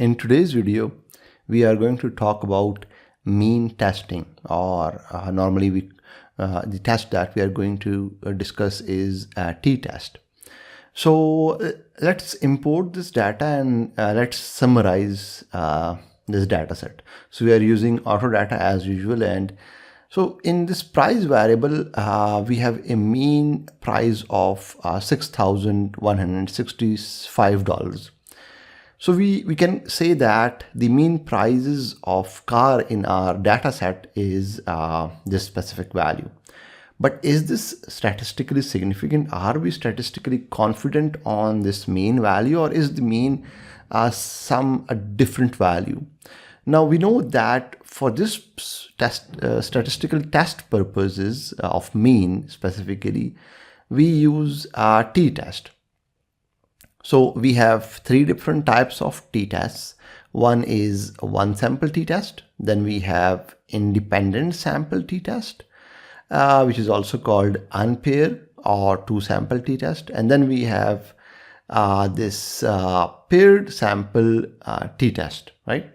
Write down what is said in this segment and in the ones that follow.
In today's video, we are going to talk about mean testing, or normally the test that we are going to discuss is t-test. So let's import this data and let's summarize this data set. So we are using Autodata as usual, and so in this price variable, we have a mean price of $6,165. So we can say that the mean prices of car in our data set is this specific value. But is this statistically significant? Are we statistically confident on this mean value, or is the mean some different value? Now we know that for this statistical test purposes of mean specifically, we use t-test. So we have three different types of t-tests. One is one sample t-test. Then we have independent sample t-test, which is also called unpair or two sample t-test. And then we have this paired sample t-test, right?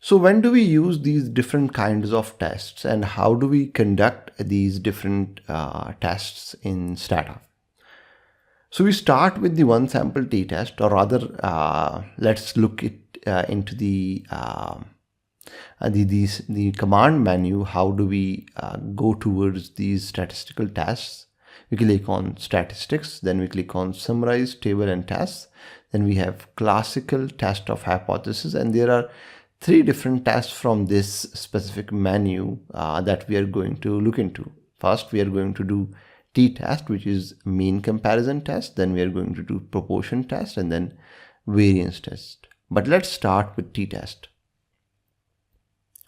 So when do we use these different kinds of tests, and how do we conduct these different tests in Stata? So we start with the one sample t-test, or rather let's look into the command menu. How do we go towards these statistical tests? We click on statistics, then we click on summarize table and tests. Then we have classical test of hypothesis, and there are three different tests from this specific menu that we are going to look into. First, we are going to do t-test, which is mean comparison test. Then we are going to do proportion test, and then variance test. But let's start with t-test.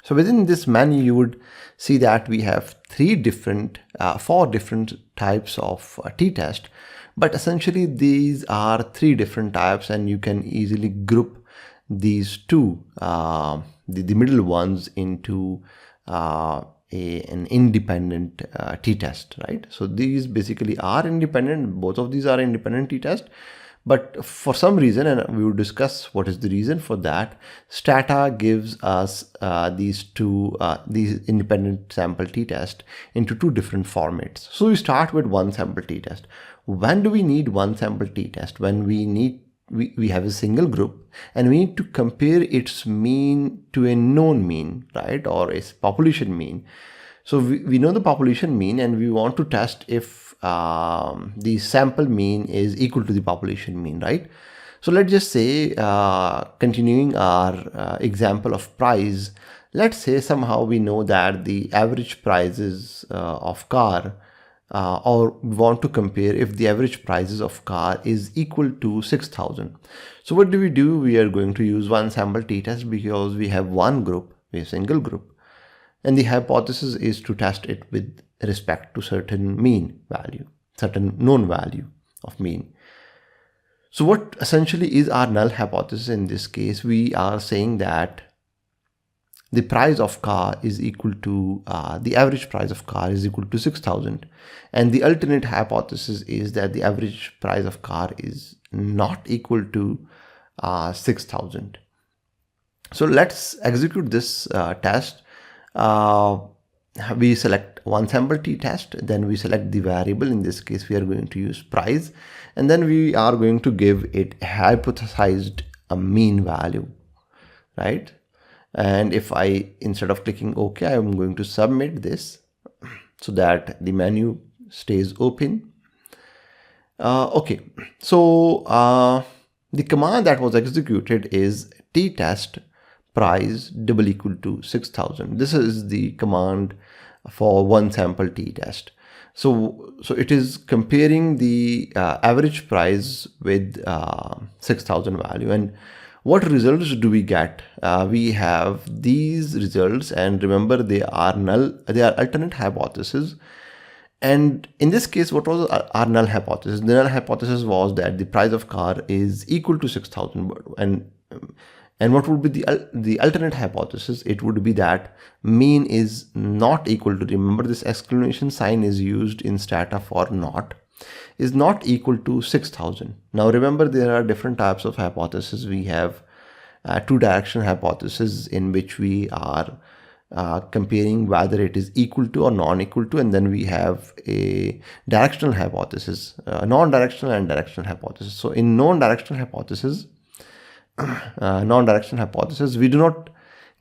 So within this menu, you would see that we have four different types of t-test, but essentially these are three different types, and you can easily group these two, the middle ones, into an independent t-test, right? So these basically are independent. Both of these are independent t-test, but for some reason, and we will discuss what is the reason for that, Stata gives us these independent sample t-test into two different formats. So we start with one sample t-test. When do we need one sample t-test? When we have a single group and we need to compare its mean to a known mean, right, or a population mean. So we know the population mean, and we want to test if the sample mean is equal to the population mean, right? So let's just say, continuing our example of price, let's say somehow we know that the average prices of car, or we want to compare if the average prices of car is equal to 6,000. So what do? We are going to use one sample t-test because we have one group, a single group, and the hypothesis is to test it with respect to certain mean value, certain known value of mean. So what essentially is our null hypothesis in this case? We are saying that the price of car is equal to, the average price of car is equal to 6,000. And the alternate hypothesis is that the average price of car is not equal to 6,000. So let's execute this test. We select one sample t-test, then we select the variable. In this case, we are going to use price, and then we are going to give it a hypothesized mean value, right? And if instead of clicking OK, I am going to submit this so that the menu stays open. Okay, so the command that was executed is t-test price = 6,000. This is the command for one sample t-test. So it is comparing the average price with 6,000 value. And what results do we get? We have these results, and remember, they are null, they are alternate hypothesis. And in this case, what was our null hypothesis? The null hypothesis was that the price of car is equal to 6,000. And what would be the alternate hypothesis? It would be that mean is not equal to, remember this exclamation sign is used in Stata for not, is not equal to 6,000. Now remember, there are different types of hypotheses. We have two-directional hypothesis in which we are comparing whether it is equal to or non-equal to, and then we have a directional hypothesis, non-directional and directional hypothesis. So in non-directional hypothesis, we do not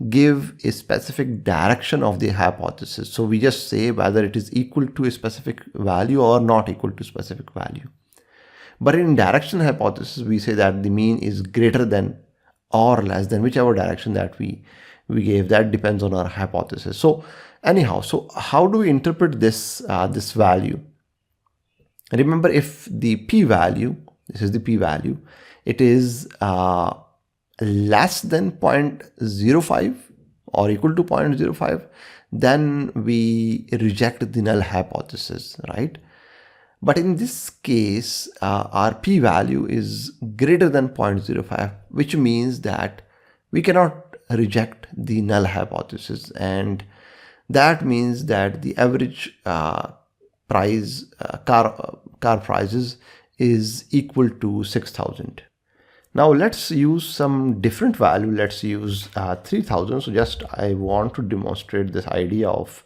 give a specific direction of the hypothesis. So we just say whether it is equal to a specific value or not equal to specific value. But in directional hypothesis, we say that the mean is greater than or less than whichever direction that we gave. That depends on our hypothesis. So anyhow, so how do we interpret this this value? Remember, if the p-value, this is the p-value, it is less than 0.05 or equal to 0.05, then we reject the null hypothesis, right? But in this case, our p-value is greater than 0.05, which means that we cannot reject the null hypothesis, and that means that the average price car prices is equal to 6,000. Now let's use some different value. Let's use 3,000. So just I want to demonstrate this idea of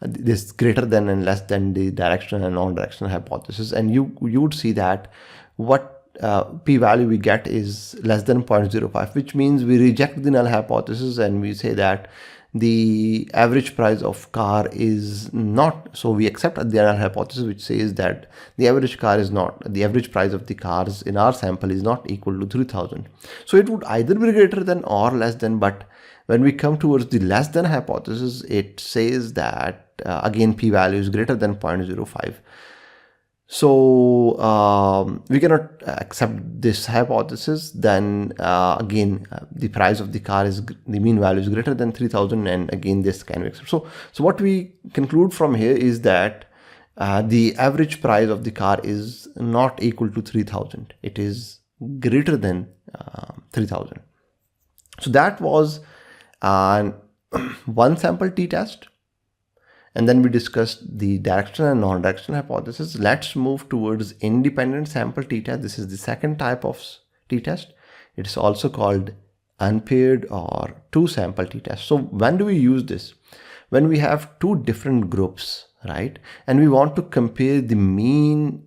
this greater than and less than the directional and non-directional hypothesis, and you would see that what p-value we get is less than 0.05, which means we reject the null hypothesis and we say that the average price of car is not, so we accept the null hypothesis which says that the average price of the cars in our sample is not equal to 3,000. So it would either be greater than or less than, but when we come towards the less than hypothesis, it says that again p-value is greater than 0.05. So we cannot accept this hypothesis. Then again, the price of the car is, the mean value is greater than 3,000, and again this can be accepted. So what we conclude from here is that the average price of the car is not equal to 3,000. It is greater than 3,000. So that was one sample t-test. And then we discussed the directional and non-directional hypothesis. Let's move towards independent sample t-test. This is the second type of t-test. It's also called unpaired or two sample t-test. So when do we use this? When we have two different groups, right? And we want to compare the mean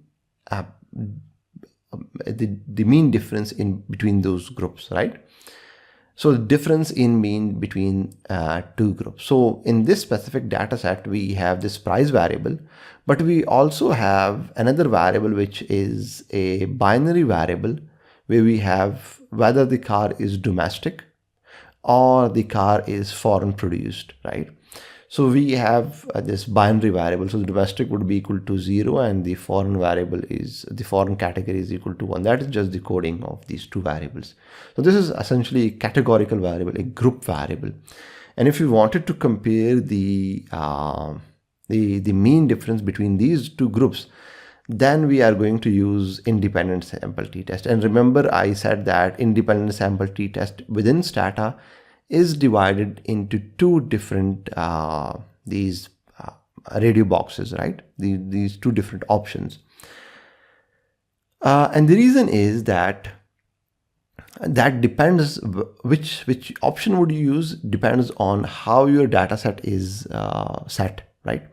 the mean difference in between those groups, right? So the difference in mean between two groups. So in this specific data set, we have this price variable, but we also have another variable, which is a binary variable, where we have whether the car is domestic or the car is foreign produced, right? So we have this binary variable. So the domestic would be equal to 0 and the foreign variable is, the foreign category is equal to 1. That is just the coding of these two variables. So this is essentially a categorical variable, a group variable. And if we wanted to compare the mean difference between these two groups, then we are going to use independent sample t-test. And remember, I said that independent sample t-test within Stata is divided into two different these radio boxes, right? These two different options. And the reason is that depends, which option would you use depends on how your data set is set, right?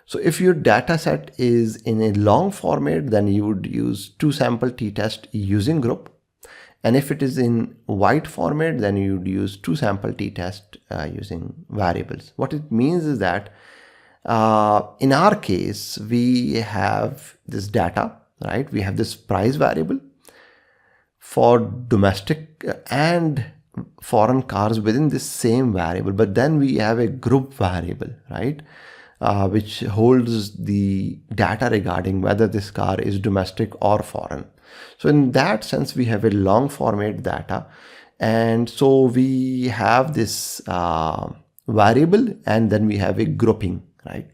So if your data set is in a long format, then you would use two sample t-test using group. And if it is in wide format, then you would use two sample t-test using variables. What it means is that in our case, we have this data, right? We have this price variable for domestic and foreign cars within this same variable, but then we have a group variable, right? Which holds the data regarding whether this car is domestic or foreign. So in that sense, we have a long format data. And so we have this variable, and then we have a grouping, right?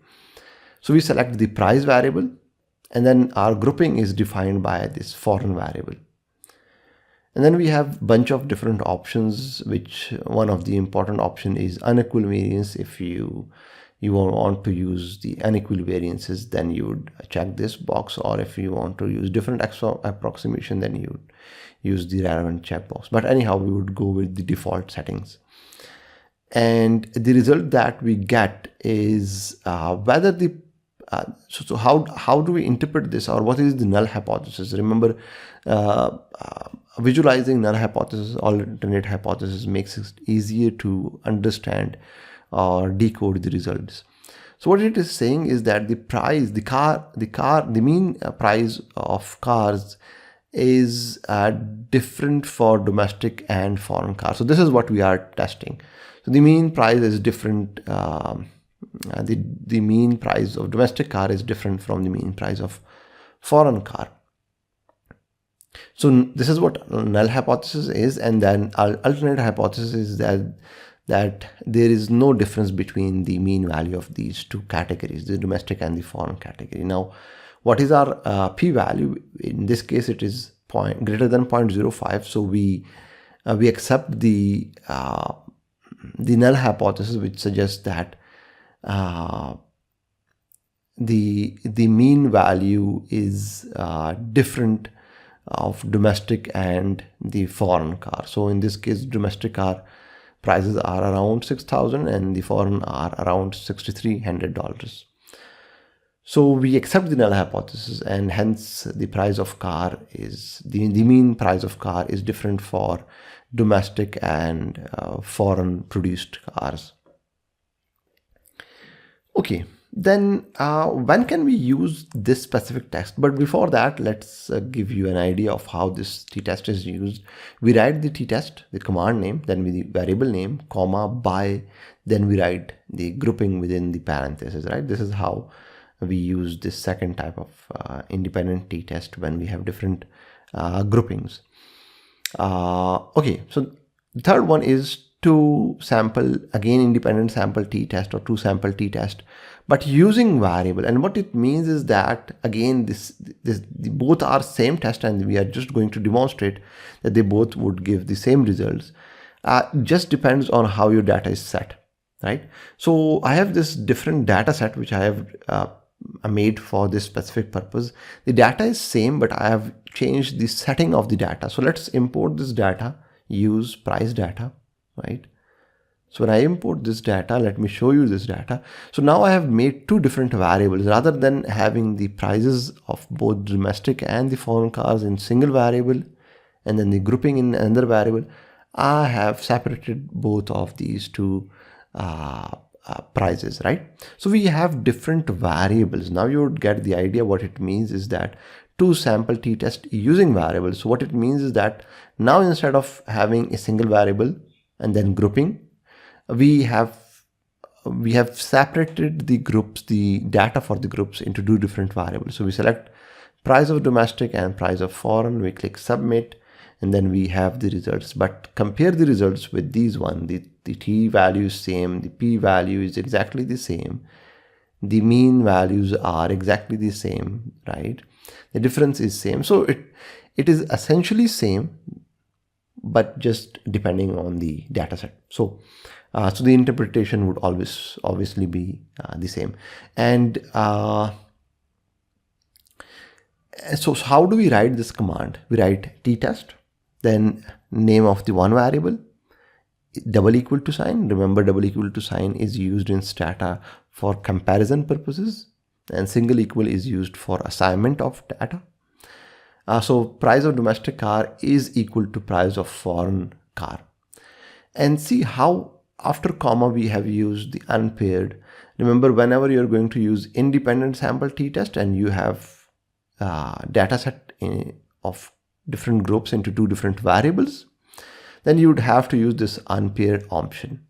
So we select the price variable, and then our grouping is defined by this foreign variable. And then we have a bunch of different options, which one of the important option is unequal variance. If you you want to use the unequal variances, then you would check this box, or if you want to use different approximation, then you would use the relevant checkbox. But anyhow, we would go with the default settings. And the result that we get is whether the so how do we interpret this, or what is the null hypothesis? Remember, visualizing null hypothesis, alternate hypothesis makes it easier to understand or decode the results. So what it is saying is that the price, the mean price of cars is different for domestic and foreign cars. So this is what we are testing. So the mean price is different. The mean price of domestic car is different from the mean price of foreign car. So this is what null hypothesis is, and then alternate hypothesis is that there is no difference between the mean value of these two categories, the domestic and the foreign category. Now, what is our p-value? In this case, it is greater than 0.05. So we accept the null hypothesis, which suggests that the mean value is different of domestic and the foreign car. So in this case, domestic car prices are around $6,000 and the foreign are around $6,300. So we accept the null hypothesis, and hence the price of car is the mean price of car is different for domestic and foreign produced cars. Okay, then when can we use this specific text? But before that, let's give you an idea of how this ttest is used. We write the ttest, the command name, then the variable name, comma, by, then we write the grouping within the parentheses, right? This is how we use this second type of independent t-test when we have different groupings. Okay, so the third one is two sample, again independent sample t-test or two sample t-test, but using variable. And what it means is that, again, both are same test, and we are just going to demonstrate that they both would give the same results. Just depends on how your data is set, right? So I have this different data set which I have made for this specific purpose. The data is same, but I have changed the setting of the data. So let's import this data, use price data, right? So when I import this data, let me show you this data. So now I have made two different variables. Rather than having the prices of both domestic and the foreign cars in single variable and then the grouping in another variable, I have separated both of these two prices, right? So we have different variables. Now you would get the idea. What it means is that two sample t-test using variables. So what it means is that now instead of having a single variable and then grouping, we have separated the groups, the data for the groups, into two different variables. So we select price of domestic and price of foreign, we click submit, and then we have the results. But compare the results with these one. The t value is same, the p value is exactly the same, the mean values are exactly the same, right? The difference is same. So it is essentially same, but just depending on the data set. So the interpretation would obviously be the same. And so how do we write this command? We write ttest, then name of the one variable, double equal to sign. Remember, double equal to sign is used in Stata for comparison purposes, and single equal is used for assignment of data. So price of domestic car is equal to price of foreign car. And see how after comma we have used the unpaired. Remember, whenever you're going to use independent sample t-test and you have data set of different groups into two different variables, then you would have to use this unpaired option.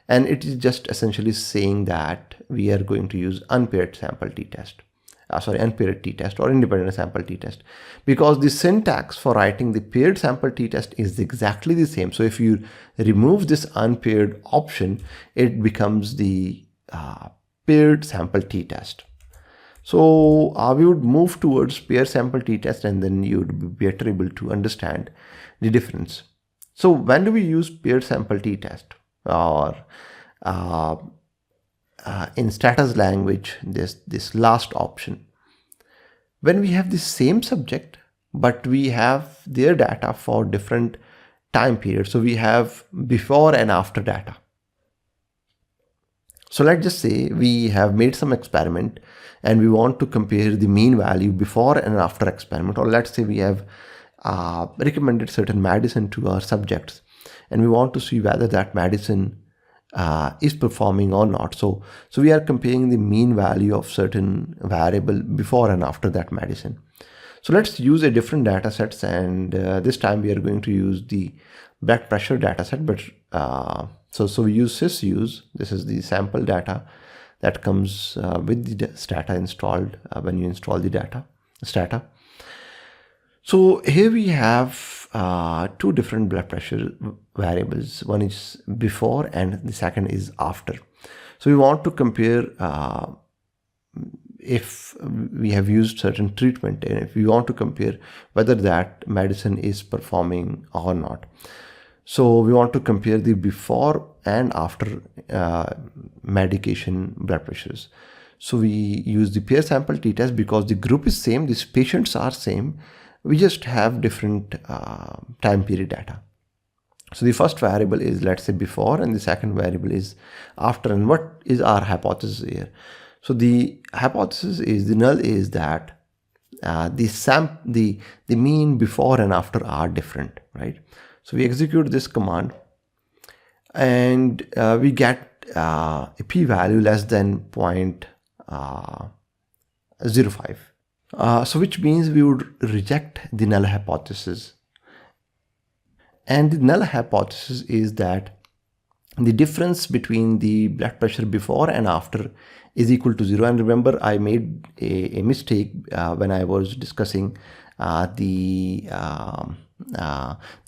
And it is just essentially saying that we are going to use unpaired sample t-test. Unpaired t-test or independent sample t-test, because the syntax for writing the paired sample t-test is exactly the same. So if you remove this unpaired option, it becomes the paired sample t-test. So we would move towards paired sample t-test, and then you would be better able to understand the difference. So when do we use paired sample t-test? Or in Stata's language, this last option. When we have the same subject, but we have their data for different time periods. So we have before and after data. So let's just say we have made some experiment and we want to compare the mean value before and after experiment. Or let's say we have recommended certain medicine to our subjects and we want to see whether that medicine is performing or not. So we are comparing the mean value of certain variable before and after that medicine. So let's use a different data sets, and this time we are going to use the blood pressure data set. But so we use sysuse. This is the sample data that comes with the Stata installed when you install the data Stata. So here we have two different blood pressure variables. One is before and the second is after. So we want to compare if we have used certain treatment, and if we want to compare whether that medicine is performing or not. So we want to compare the before and after medication blood pressures. So we use the pair sample t-test because the group is same, these patients are same, we just have different time period data. So the first variable is, let's say, before, and the second variable is after. And what is our hypothesis here? So the hypothesis is, the null is that the mean before and after are different, right? So we execute this command and we get a p-value less than 0.05. So which means we would reject the null hypothesis. And the null hypothesis is that the difference between the blood pressure before and after is equal to 0. And remember, I made a mistake when I was discussing the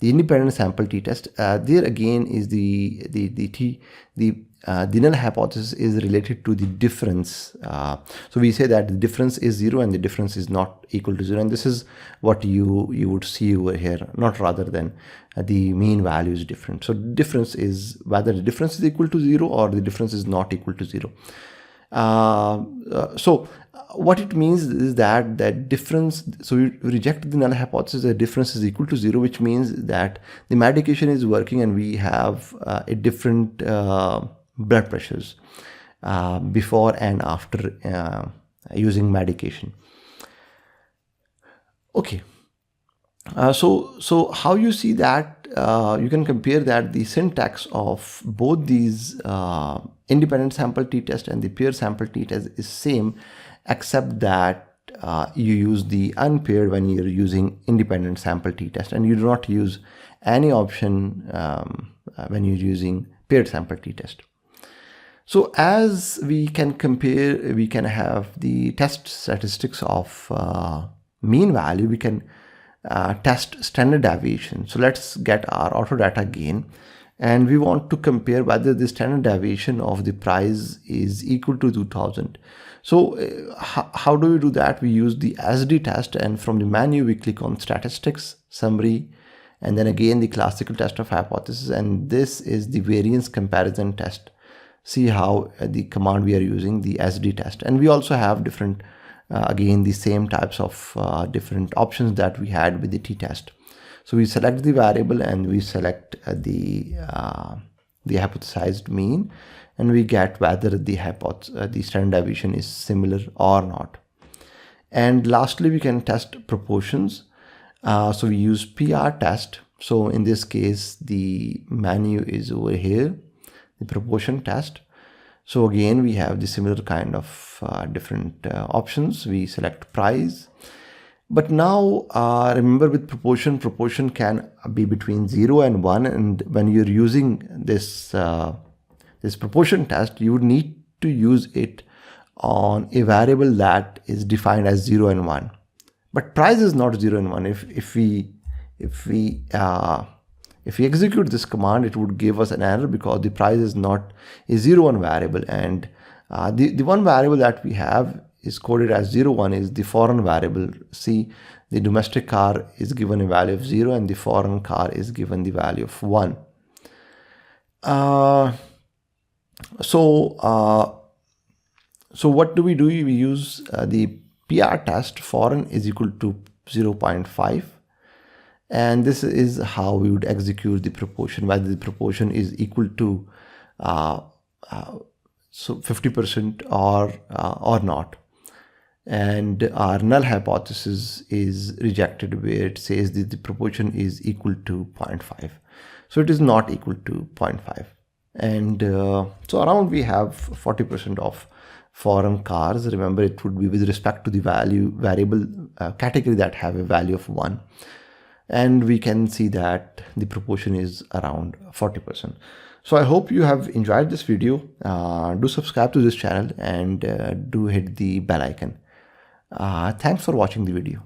independent sample t-test. There again is the null hypothesis is related to the difference. So we say that the difference is 0 and the difference is not equal to 0. And this is what you would see over here, not rather than the mean value is different. So difference is whether the difference is equal to 0 or the difference is not equal to 0. So what it means is that difference, so we reject the null hypothesis that difference is equal to 0, which means that the medication is working and we have a different blood pressures before and after using medication. Okay. So how you see that you can compare that the syntax of both these independent sample t-test and the pair sample t-test is same, except that you use the unpaired when you're using independent sample t-test, and you do not use any option when you're using paired sample t-test. So as we can compare, we can have the test statistics of mean value, we can test standard deviation. So let's get our auto data again, and we want to compare whether the standard deviation of the price is equal to 2000. So how do we do that? We use the sdtest, and from the menu we click on statistics, summary, and then again the classical test of hypothesis, and this is the variance comparison test. See how the command we are using, the sdtest, and we also have different again the same types of different options that we had with the t-test. So we select the variable and we select the hypothesized mean, and we get whether the standard deviation is similar or not. And lastly, we can test proportions. So we use prtest. So in this case, the menu is over here, the proportion test. So again, we have the similar kind of different options. We select price. But now remember, with proportion can be between 0 and 1. And when you're using this proportion test, you would need to use it on a variable that is defined as 0 and 1. But price is not 0 and 1. If we execute this command, it would give us an error because the price is not a 0-1 variable, and the one variable that we have is coded as 0-1 is the foreign variable. See, the domestic car is given a value of 0 and the foreign car is given the value of 1. So So what do? We use the prtest foreign is equal to 0.5, and this is how we would execute the proportion, whether the proportion is equal to so 50% or not. And our null hypothesis is rejected where it says that the proportion is equal to 0.5. So it is not equal to 0.5. And so around we have 40% of foreign cars. Remember, it would be with respect to the variable category that have a value of 1. And we can see that the proportion is around 40%. So I hope you have enjoyed this video. Do subscribe to this channel and do hit the bell icon. Thanks for watching the video.